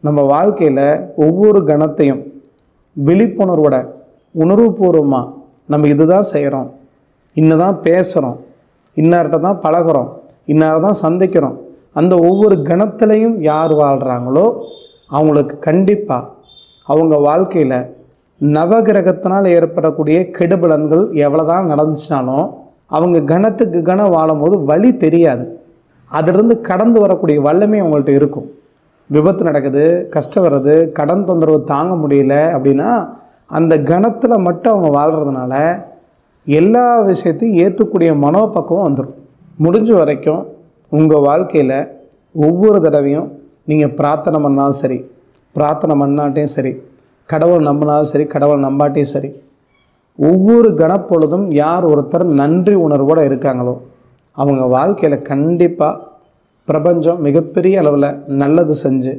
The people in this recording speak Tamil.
நம்ம வாழ்க்கையில் ஒவ்வொரு கணத்தையும் விழிப்புணர்வோட உணர்வுபூர்வமாக நம்ம இதுதான் செய்கிறோம், இன்னதான் பேசுகிறோம், இன்னார்கிட்ட தான் பழகிறோம், இன்னாரை தான் சந்திக்கிறோம், அந்த ஒவ்வொரு கணத்துலையும் யார் வாழ்கிறாங்களோ அவங்களுக்கு கண்டிப்பாக அவங்க வாழ்க்கையில் நவகிரகத்தினால் ஏற்படக்கூடிய கெடுபலன்கள் எவ்வளோதான் நடந்துச்சுனாலும் அவங்க கணத்துக்கு கணம் வாழும்போது வழி தெரியாது. அதிலிருந்து கடந்து வரக்கூடிய வல்லமை அவங்கள்ட்ட இருக்கும். விபத்து நடக்குது, கஷ்டம் வருது, கடன் தொந்தரவு தாங்க முடியல அப்படின்னா அந்த கணத்தில் மட்டும் அவங்க வாழ்கிறதுனால எல்லா விஷயத்தையும் ஏற்றக்கூடிய மனோபக்குவம் வந்துடும். முடிஞ்ச வரைக்கும் உங்கள் வாழ்க்கையில் ஒவ்வொரு தடவையும் நீங்கள் பிரார்த்தனை பண்ணாலும் சரி, பிரார்த்தனை பண்ணாட்டையும் சரி, கடவுள் நம்பினாலும் சரி, கடவுள் நம்பாட்டையும் சரி, ஒவ்வொரு கணப்பொழுதும் யார் ஒருத்தர் நன்றி உணர்வோடு இருக்காங்களோ அவங்க வாழ்க்கையில் கண்டிப்பாக பிரபஞ்சம் மிகப்பெரிய அளவில் நல்லது செஞ்சு